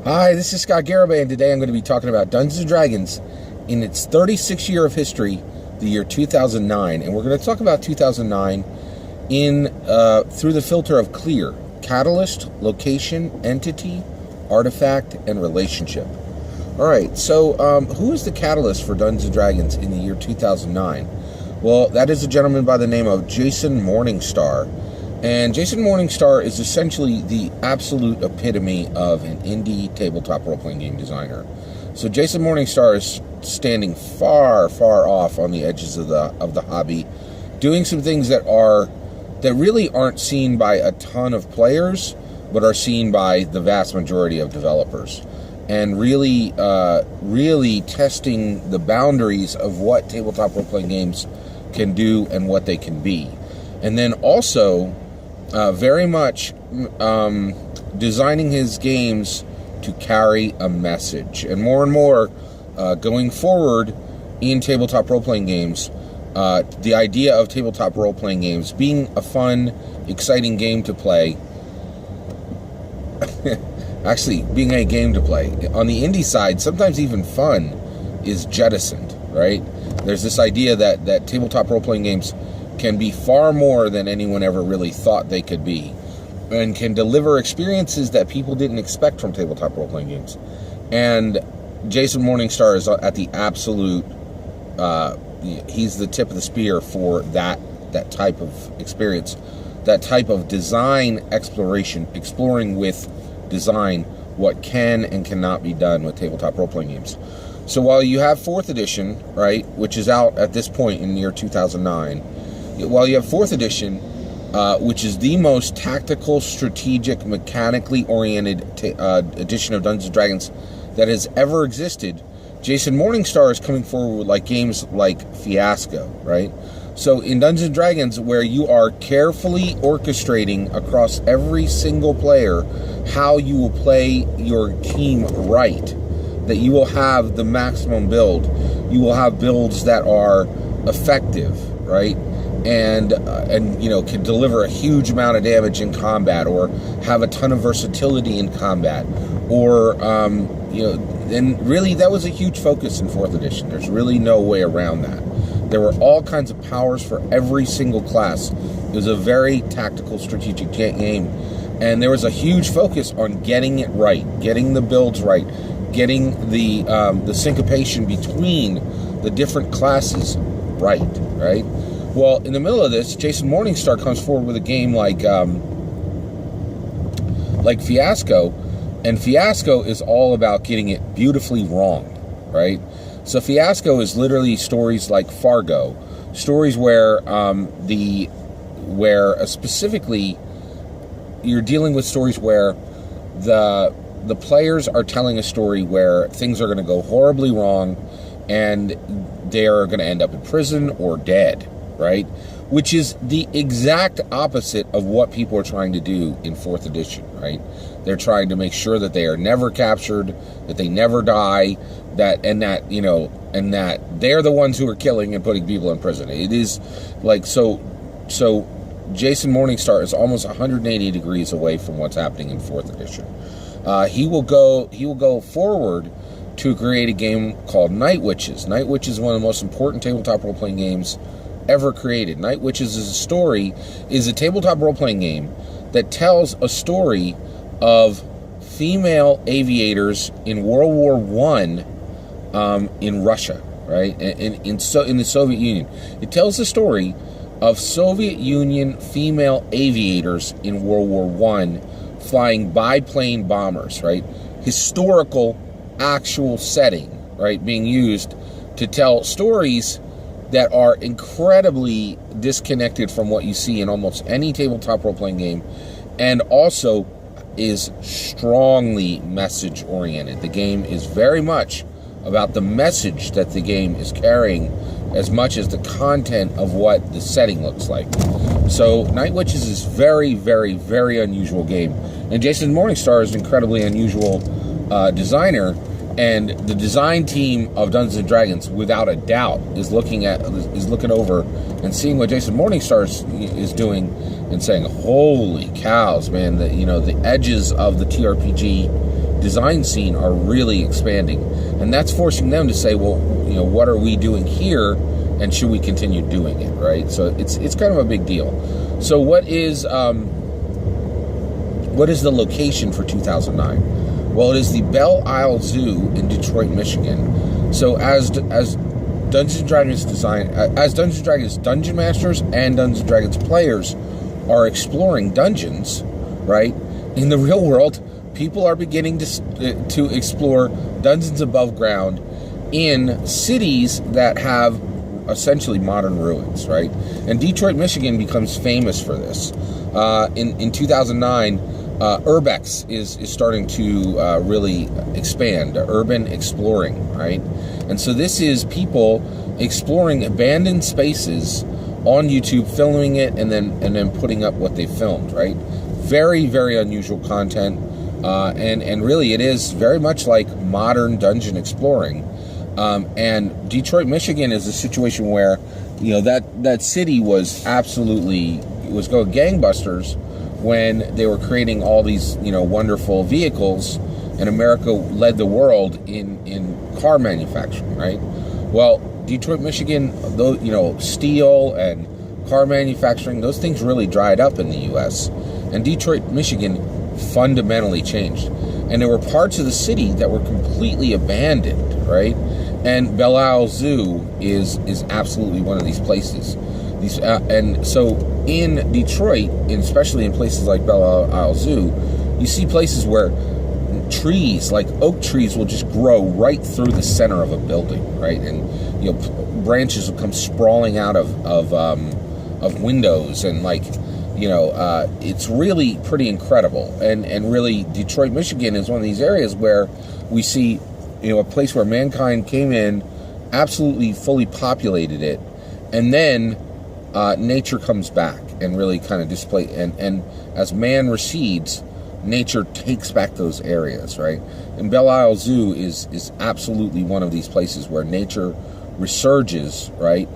Hi, this is Scott Garibay, and today I'm going to be talking about Dungeons & Dragons in its 36th year of history, the year 2009. And we're going to talk about 2009 through the filter of clear: catalyst, location, entity, artifact, and relationship. All right, so who is the catalyst for Dungeons & Dragons in the year 2009? Well, that is a gentleman by the name of Jason Morningstar. And Jason Morningstar is essentially the absolute epitome of an indie tabletop role-playing game designer. So Jason Morningstar is standing far, far off on the edges of the hobby, doing some things that really aren't seen by a ton of players, but are seen by the vast majority of developers, and really testing the boundaries of what tabletop role-playing games can do and what they can be. And then also very much designing his games to carry a message. And more going forward in tabletop role-playing games, the idea of tabletop role-playing games being a fun, exciting game to play, actually being a game to play. On the indie side, sometimes even fun is jettisoned, right? There's this idea that tabletop role-playing games can be far more than anyone ever really thought they could be, and can deliver experiences that people didn't expect from tabletop role-playing games. And Jason Morningstar is at the absolute, he's the tip of the spear for that type of experience, that type of design exploration, exploring with design what can and cannot be done with tabletop role-playing games. So while you have 4th edition, right, which is out at this point in the year 2009, while you have 4th edition, which is the most tactical, strategic, mechanically oriented edition of Dungeons & Dragons that has ever existed, Jason Morningstar is coming forward with games like Fiasco, right? So in Dungeons & Dragons, where you are carefully orchestrating across every single player how you will play your team right, that you will have the maximum build, you will have builds that are effective, right? And can deliver a huge amount of damage in combat, or have a ton of versatility in combat, or and really that was a huge focus in 4th edition. There's really no way around that. There were all kinds of powers for every single class. It was a very tactical, strategic game, and there was a huge focus on getting it right, getting the builds right, getting the syncopation between the different classes right? Well, in the middle of this, Jason Morningstar comes forward with a game like Fiasco, and Fiasco is all about getting it beautifully wrong, right? So Fiasco is literally stories like Fargo, stories where specifically you're dealing with stories where the players are telling a story where things are going to go horribly wrong, and they are going to end up in prison or dead, right? Which is the exact opposite of what people are trying to do in 4th edition, right? They're trying to make sure that they are never captured, that they never die, that they're the ones who are killing and putting people in prison. It is so Jason Morningstar is almost 180 degrees away from what's happening in 4th edition. He will go forward to create a game called Night Witches. Night Witches is one of the most important tabletop role-playing games ever created. Night Witches is a tabletop role-playing game that tells a story of female aviators in World War I in Russia, right? In the Soviet Union. It tells the story of Soviet Union female aviators in World War I flying biplane bombers, right? Historical, actual setting, right? Being used to tell stories that are incredibly disconnected from what you see in almost any tabletop role-playing game, and also is strongly message-oriented. The game is very much about the message that the game is carrying as much as the content of what the setting looks like. So Night Witches is very, very, very unusual game. And Jason Morningstar is an incredibly unusual designer. And the design team of Dungeons & Dragons, without a doubt, is looking over and seeing what Jason Morningstar is doing and saying, "Holy cows, man! The edges of the TRPG design scene are really expanding, and that's forcing them to say, well, what are we doing here, and should we continue doing it, right? So it's kind of a big deal. So what is the location for 2009? Well, it is the Belle Isle Zoo in Detroit, Michigan. So as Dungeons and Dragons Dungeon Masters and Dungeons and Dragons players are exploring dungeons, right? In the real world, people are beginning to explore dungeons above ground in cities that have essentially modern ruins, right? And Detroit, Michigan becomes famous for this. In 2009, Urbex is starting to really expand, urban exploring, right? And so this is people exploring abandoned spaces on YouTube, filming it, and then putting up what they filmed, right? Very, very unusual content, and really it is very much like modern dungeon exploring. And Detroit, Michigan is a situation where, that city was going gangbusters when they were creating all these, wonderful vehicles, and America led the world in car manufacturing, right? Well, Detroit, Michigan, though, steel and car manufacturing, those things really dried up in the U.S. And Detroit, Michigan fundamentally changed. And there were parts of the city that were completely abandoned, right? And Belle Isle Zoo is absolutely one of these places. And so in Detroit, and especially in places like Belle Isle Zoo, you see places where trees, like oak trees, will just grow right through the center of a building, right? And branches will come sprawling out of windows, and it's really pretty incredible. And really, Detroit, Michigan is one of these areas where we see, a place where mankind came in, absolutely fully populated it, and then nature comes back and really kind of display. And as man recedes, nature takes back those areas, right? And Belle Isle Zoo is absolutely one of these places where nature resurges, right,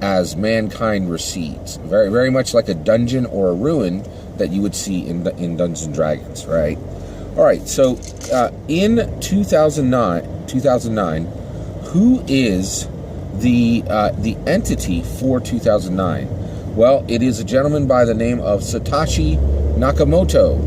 as mankind recedes. Very, very much like a dungeon or a ruin that you would see in Dungeons and Dragons, right? All right, so in 2009, who is the entity for 2009? Well, it is a gentleman by the name of Satoshi Nakamoto.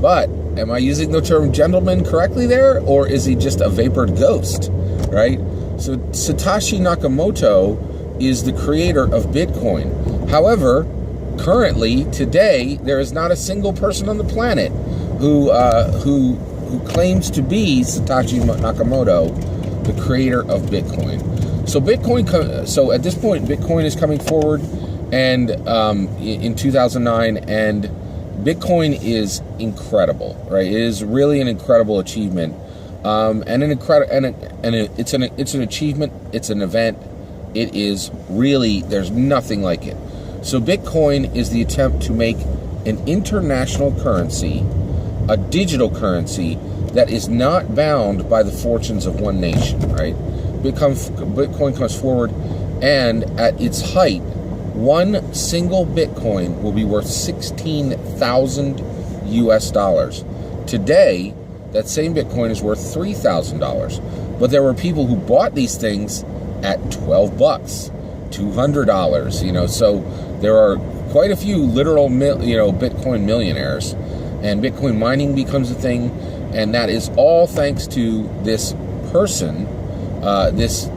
But am I using the term gentleman correctly there, or is he just a vapored ghost, right? So Satoshi Nakamoto is the creator of Bitcoin. However, currently, today, there is not a single person on the planet who claims to be Satoshi Nakamoto, the creator of Bitcoin. So so at this point, Bitcoin is coming forward, and in 2009, and Bitcoin is incredible, right? It is really an incredible achievement, it's an achievement. It's an event. It is really, there's nothing like it. So Bitcoin is the attempt to make an international currency, a digital currency that is not bound by the fortunes of one nation, right? Bitcoin comes forward, and at its height, one single Bitcoin will be worth $16,000 US. Today, that same Bitcoin is worth $3,000. But there were people who bought these things at $12, $200, so there are quite a few literal, Bitcoin millionaires, and Bitcoin mining becomes a thing, and that is all thanks to this person, this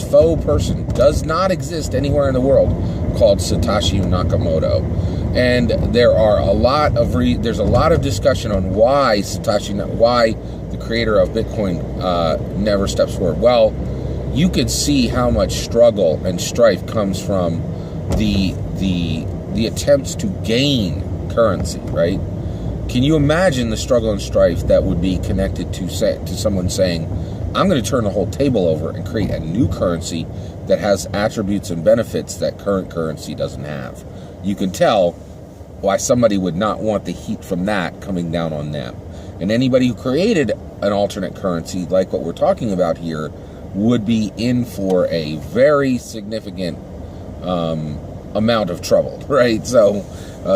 faux person, does not exist anywhere in the world, called Satoshi Nakamoto. And there's a lot of discussion on why the creator of Bitcoin never steps forward. Well, you could see how much struggle and strife comes from the attempts to gain currency, right? Can you imagine the struggle and strife that would be connected to someone saying, I'm going to turn the whole table over and create a new currency that has attributes and benefits that current currency doesn't have? You can tell why somebody would not want the heat from that coming down on them. And anybody who created an alternate currency, like what we're talking about here, would be in for a very significant amount of trouble, right? So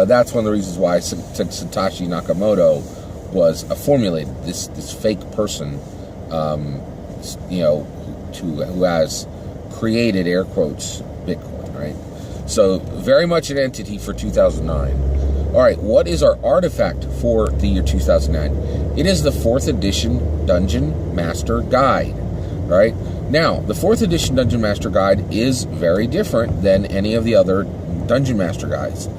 that's one of the reasons why Satoshi Nakamoto was formulated, this fake person, who has created, air quotes, Bitcoin, right? So very much an entity for 2009. All right, what is our artifact for the year 2009? It is the 4th edition Dungeon Master Guide, right? Now, the 4th edition Dungeon Master Guide is very different than any of the other Dungeon Master Guides.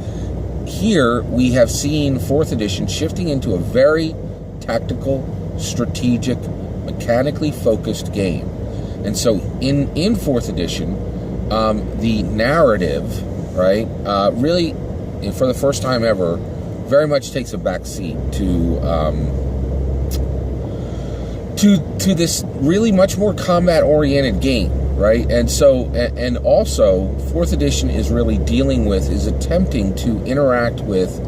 Here, we have seen 4th edition shifting into a very tactical, strategic, mechanically focused game. And so in 4th edition, the narrative, right, really, for the first time ever, very much takes a back seat to this really much more combat-oriented game, right? And so, and also, 4th edition is really is attempting to interact with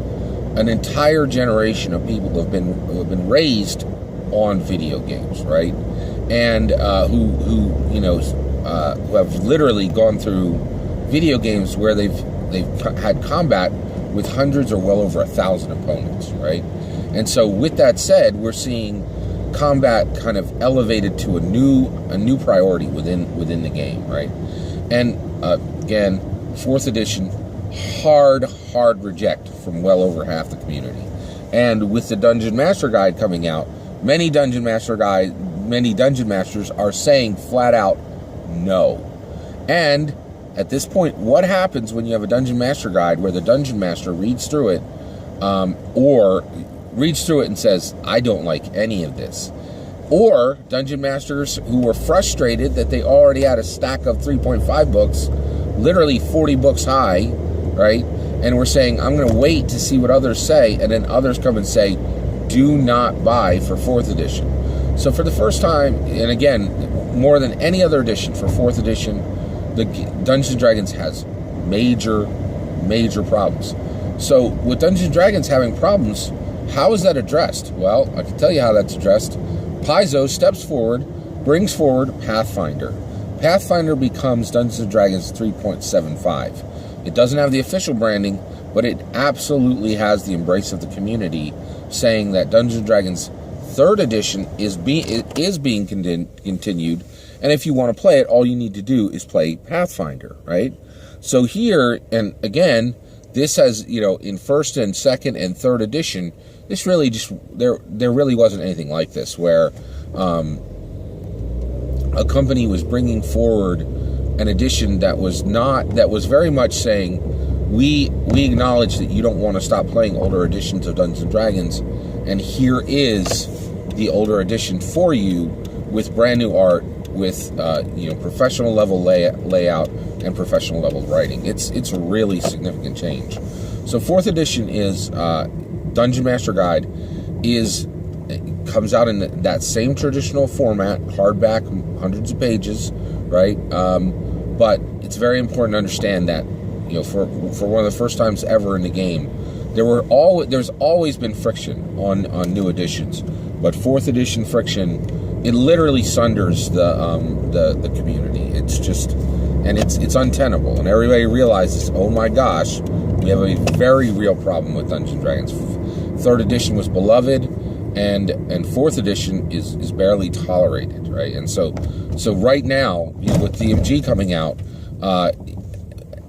an entire generation of people who have been raised on video games, right? And who have literally gone through video games where they've had combat with hundreds or well over 1,000 opponents, right? And so with that said, we're seeing combat kind of elevated to a new priority within the game, right? And again, 4th edition, hard reject from well over half the community. And with the Dungeon Master Guide coming out, many Dungeon Masters are saying flat out no. And at this point, what happens when you have a Dungeon Master Guide where the Dungeon Master reads through it, or reads through it and says, I don't like any of this? Or Dungeon Masters who were frustrated that they already had a stack of 3.5 books, literally 40 books high, right? And we're saying, I'm going to wait to see what others say, and then others come and say, do not buy for 4th edition. So for the first time, and again, more than any other edition for 4th edition, the Dungeons & Dragons has major problems. So with Dungeons & Dragons having problems, how is that addressed? Well, I can tell you how that's addressed. Paizo steps forward, brings forward Pathfinder. Pathfinder becomes Dungeons & Dragons 3.75. It doesn't have the official branding, but it absolutely has the embrace of the community, saying that Dungeons & Dragons 3rd edition is being continued, and if you want to play it, all you need to do is play Pathfinder, right? So here, and again, this has, in 1st and 2nd and 3rd edition, this really just, there really wasn't anything like this, where a company was bringing forward an edition that was very much saying, we acknowledge that you don't want to stop playing older editions of Dungeons & Dragons, and here is the older edition for you with brand new art, with professional level layout and professional level writing. It's a really significant change. So 4th edition is Dungeon Master Guide comes out in that same traditional format, hardback, hundreds of pages, right? But it's very important to understand that for one of the first times ever in the game, there's always been friction on new editions, but 4th edition friction, it literally sunders the community. It's just, and it's untenable, and everybody realizes, oh my gosh, we have a very real problem with Dungeons & Dragons. 3rd edition was beloved, and 4th edition is barely tolerated, right? And so right now, with DMG coming out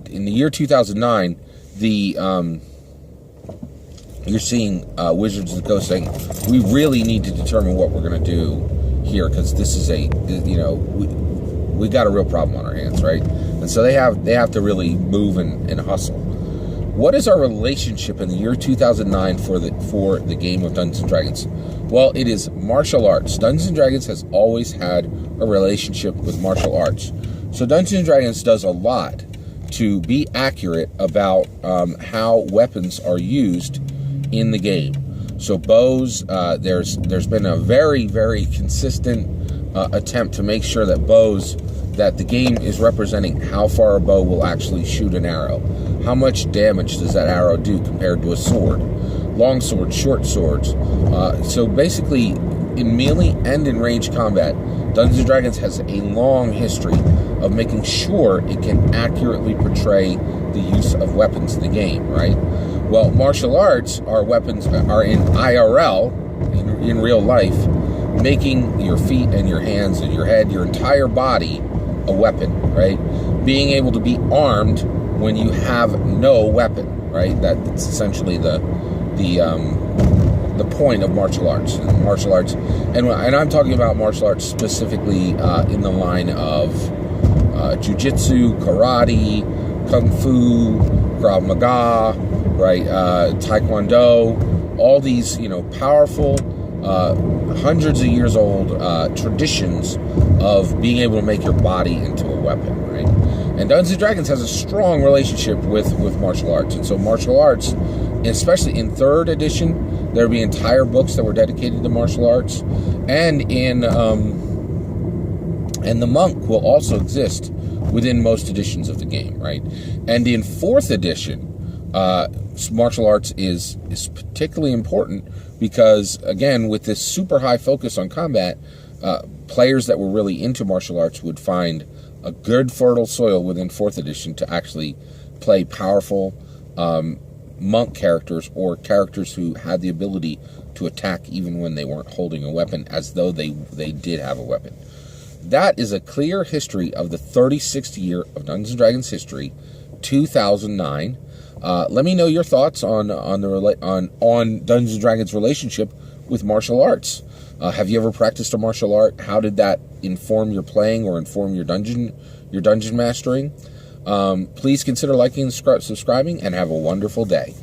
in the year 2009, you're seeing Wizards of the Coast saying, we really need to determine what we're going to do here, because this is we got a real problem on our hands, right? And so they have to really move and hustle. What is our relationship in the year 2009 for the game of Dungeons & Dragons? Well, it is martial arts. Dungeons & Dragons has always had a relationship with martial arts. So Dungeons & Dragons does a lot to be accurate about how weapons are used in the game. So bows, there's been a very, very consistent attempt to make sure that that the game is representing how far a bow will actually shoot an arrow. How much damage does that arrow do compared to a sword? Long swords, short swords. So basically, in melee and in range combat, Dungeons & Dragons has a long history of making sure it can accurately portray the use of weapons in the game, right? Well, martial arts, our weapons are in IRL, in real life, making your feet and your hands and your head, your entire body, a weapon, right? Being able to be armed when you have no weapon, right? That's essentially the point of martial arts. And martial arts, and I'm talking about martial arts specifically in the line of jiu-jitsu, karate, kung fu, Krav Maga, right? Taekwondo, all these, powerful, hundreds of years old traditions of being able to make your body into a weapon, right? And Dungeons & Dragons has a strong relationship with martial arts. And so martial arts, especially in 3rd edition, there will be entire books that were dedicated to martial arts. And and the monk will also exist within most editions of the game, right? And in 4th edition, martial arts is particularly important because, again, with this super high focus on combat, players that were really into martial arts would find a good fertile soil within 4th edition to actually play powerful monk characters, or characters who had the ability to attack even when they weren't holding a weapon, as though they did have a weapon. That is a clear history of the 36th year of Dungeons & Dragons history, 2009. Let me know your thoughts on Dungeons & Dragons' relationship with martial arts. Have you ever practiced a martial art? How did that inform your playing or inform your dungeon mastering? Please consider liking and subscribing, and have a wonderful day.